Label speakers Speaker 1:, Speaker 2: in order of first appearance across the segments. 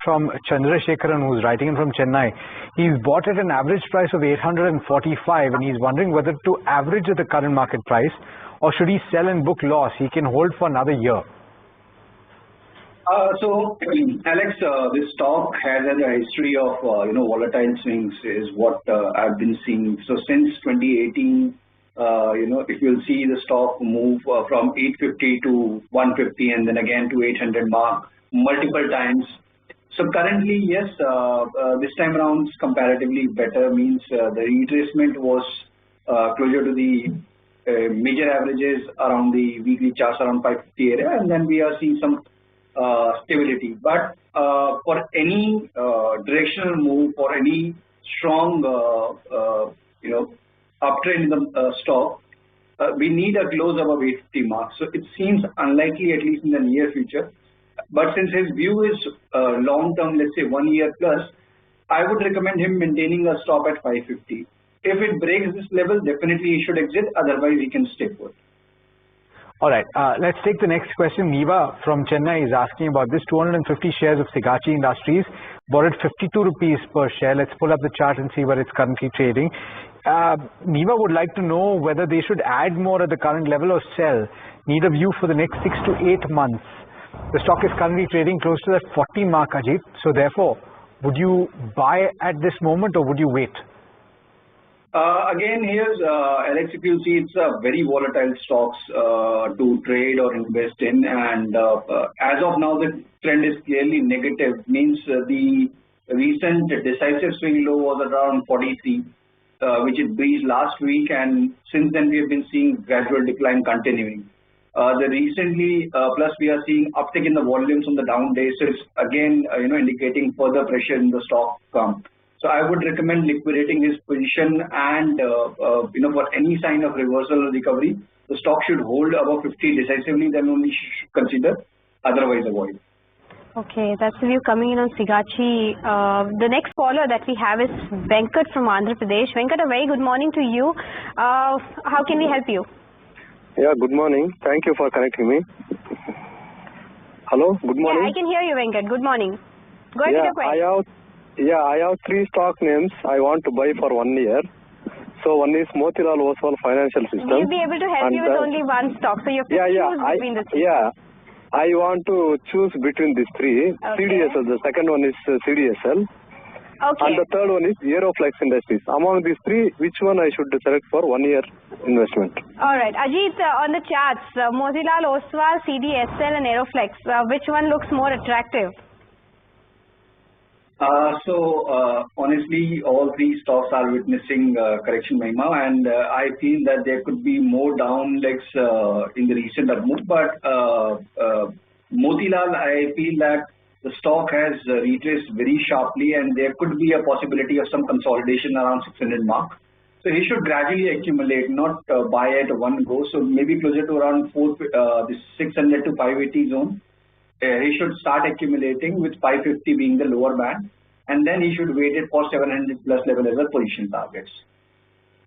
Speaker 1: from Chandrasekharan, who's writing in from Chennai. He's bought at an average price of 845, and he's wondering whether to average at the current market price or should he sell and book loss. He can hold for another year.
Speaker 2: So, Alex, this stock has a history of volatile swings, is what I've been seeing. So since 2018, if you'll see the stock move from 850 to 150 and then again to 800 mark multiple times. So currently, yes, this time around comparatively better, means the retracement was closer to the major averages around the weekly charts around 550 area, and then we are seeing some stability. But for any directional move, for any strong uptrend in the stock, we need a close above 850 mark. So it seems unlikely, at least in the near future. But since his view is long term, let's say 1 year plus, I would recommend him maintaining a stop at 550. If it breaks this level, definitely he should exit. Otherwise, he can stay put.
Speaker 1: All right, let's take the next question. Niva from Chennai is asking about this. 250 shares of Sigachi Industries, bought at 52 rupees per share. Let's pull up the chart and see where it's currently trading. Niva would like to know whether they should add more at the current level or sell. Need a view for the next 6 to 8 months. The stock is currently trading close to that 40 mark, Ajit. So therefore, would you buy at this moment or would you wait?
Speaker 2: Again, here's Alex, if you see, it's a very volatile stocks to trade or invest in, and as of now the trend is clearly negative, means the recent decisive swing low was around 43, which it breached last week, and since then we have been seeing gradual decline continuing. The recently, plus we are seeing uptick in the volumes on the down days, so it's again indicating further pressure in the stock come. So I would recommend liquidating his position, and for any sign of reversal or recovery, the stock should hold above 50 decisively, then only should consider, otherwise avoid.
Speaker 3: Okay, that's the view coming in on Sigachi. The next caller that we have is Venkat from Andhra Pradesh. Venkat, a very good morning to you. How can we help you?
Speaker 4: Yeah, good morning. Thank you for connecting me. Hello, good morning.
Speaker 3: Yeah, I can hear you, Venkat. Good morning. Go ahead with your question.
Speaker 4: I have 3 stock names I want to buy for 1 year. So one is Motilal Oswal Financial System.
Speaker 3: We'll be able to help you with only one stock. So you have to choose between the 3.
Speaker 4: Yeah, I want to choose between these 3.
Speaker 3: Okay.
Speaker 4: CDSL, the second one is CDSL.
Speaker 3: Okay.
Speaker 4: And the third one is Aeroflex Industries. Among these 3, which one I should select for 1 year investment?
Speaker 3: All right. Ajit, on the charts, Motilal Oswal, CDSL and Aeroflex, which one looks more attractive?
Speaker 2: Honestly, all 3 stocks are witnessing correction, Mahima, and I feel that there could be more down legs in the recent move. But Motilal, I feel that the stock has retraced very sharply, and there could be a possibility of some consolidation around 600 mark. So he should gradually accumulate, not buy at one go. So maybe closer to around 600 to 580 zone. He should start accumulating, with 550 being the lower band, and then he should wait it for 700 plus level as a position targets.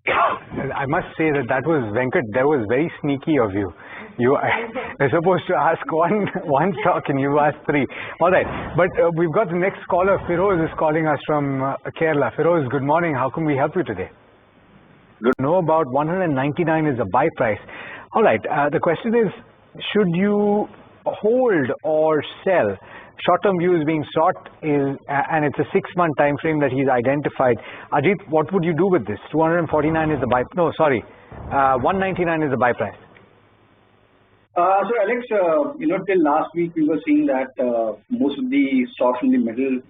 Speaker 1: I must say that was Venkat. That was very sneaky of you. You are supposed to ask one stock and you asked 3. All right, but we've got the next caller. Firoz is calling us from Kerala. Firoz, good morning. How can we help you today? Good. Know about 199 is the buy price. All right. The question is, should you hold or sell? Short-term view is being sought, and it's a 6-month time frame that he's identified. Ajit, what would you do with this? 249 is the buy. No, sorry, 199 is the buy price.
Speaker 2: So Alex, till last week we were seeing that most of the stocks in the middle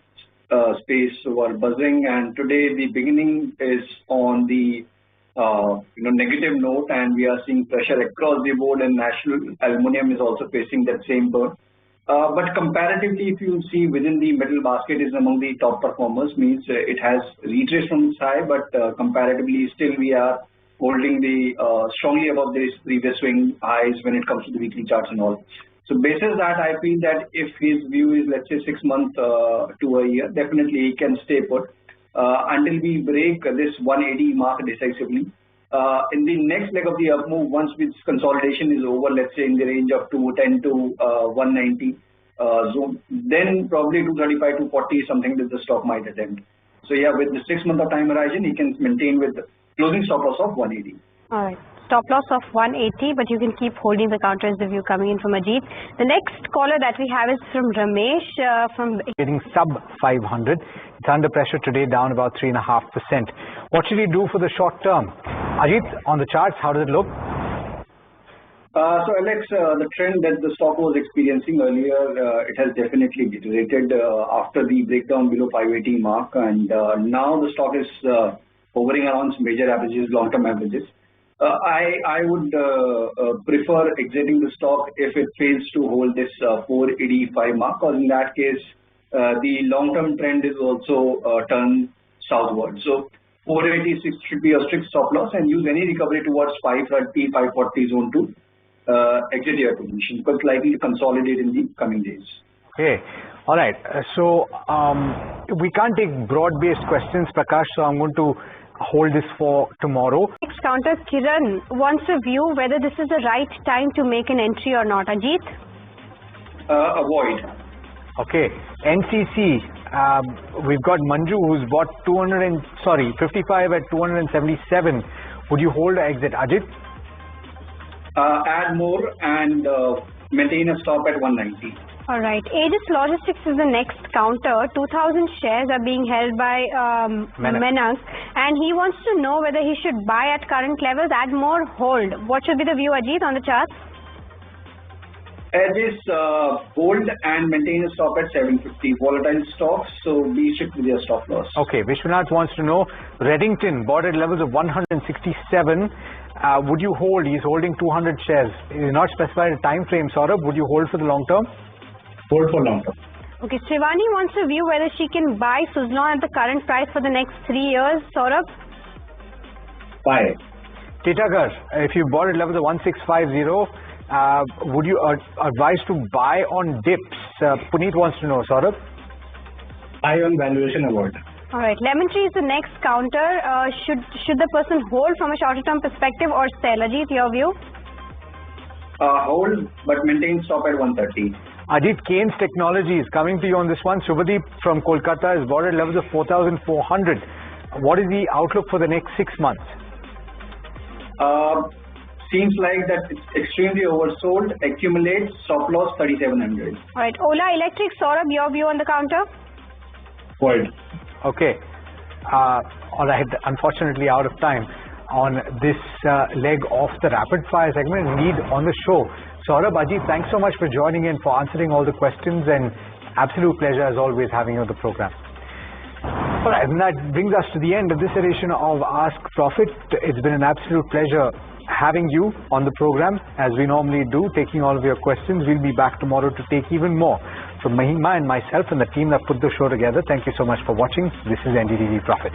Speaker 2: space were buzzing, and today the beginning is on the negative note, and we are seeing pressure across the board, and National Aluminium is also facing that same burn. But comparatively, if you see within the metal basket is among the top performers, means it has retraced from its high, but comparatively still we are holding the strongly above this previous swing highs when it comes to the weekly charts and all. So basis that, I feel that if his view is, let's say, 6 months to a year, definitely he can stay put until we break this 180 mark decisively. In the next leg of the up move, once this consolidation is over, let's say in the range of 210 to 190, zone, then probably 235, 240 is something that the stock might attempt. So yeah, with the 6 month of time horizon, he can maintain with closing stop loss of 180.
Speaker 3: All right. Stop loss of 180, but you can keep holding the counter is the view coming in from Ajit. The next caller that we have is from Ramesh from
Speaker 1: Getting sub 500. It's under pressure today, down about 3.5%. What should he do for the short term? Ajit, on the charts, how does it look?
Speaker 2: So Alex, the trend that the stock was experiencing earlier, it has definitely deteriorated after the breakdown below 580 mark, and now the stock is hovering around some major averages, long-term averages. I would prefer exiting the stock if it fails to hold this 485 mark, because in that case, the long-term trend is also turned southward. So 486 should be a strict stop loss, and use any recovery towards 530, 540 zone to exit your position, because likely to consolidate in the coming days.
Speaker 1: Okay. All right. So we can't take broad-based questions, Prakash, so I'm going to hold this for tomorrow.
Speaker 3: next counter. Kiran wants to view whether this is the right time to make an entry or not. Ajit?
Speaker 2: Avoid.
Speaker 1: Okay. NCC, we've got Manju who's bought 55 at 277. Would you hold or exit? Ajit?
Speaker 2: Add more and maintain a stop at 190.
Speaker 3: All right. Aegis Logistics is the next counter. 2,000 shares are being held by Menak, and he wants to know whether he should buy at current levels, add more, hold. What should be the view, Ajit, on the chart?
Speaker 2: Aegis hold and maintain a stop at 750. Volatile stocks, so be strict with your stop loss.
Speaker 1: Okay. Vishwanath wants to know, Reddington bought at levels of 167. Would you hold? He's holding 200 shares. He's not specified a time frame, Saurabh. Would you hold for the long term?
Speaker 2: Hold for long term.
Speaker 3: Okay, Shivani wants to view whether she can buy Suzlon at the current price for the next 3 years. Saurabh?
Speaker 2: Buy.
Speaker 1: Titagar, if you bought at levels of 1650, would you advise to buy on dips? Puneet wants to know, Saurabh.
Speaker 2: Buy on valuation, avoid.
Speaker 3: All right, Lemon Tree is the next counter. Should the person hold from a shorter term perspective or sell? Ajit, your view?
Speaker 2: Hold, but maintain stop at 130.
Speaker 1: Ajit, Keynes Technologies coming to you on this one. Subhadeep from Kolkata is bought at levels of 4,400. What is the outlook for the next 6 months?
Speaker 2: Seems like that it's extremely oversold. Accumulate, stop loss 3,700.
Speaker 3: All right, Ola Electric, Saurabh, your view on the counter?
Speaker 2: Hold.
Speaker 1: Okay. All right. Unfortunately, out of time on this leg of the rapid fire segment. Indeed, on the show. Saurabh, Ajit, thanks so much for joining in, for answering all the questions, and absolute pleasure as always having you on the program. All right, and that brings us to the end of this edition of Ask Profit. It's been an absolute pleasure having you on the program, as we normally do, taking all of your questions. We'll be back tomorrow to take even more. From Mahima and myself and the team that put the show together, thank you so much for watching. This is NDTV Profit.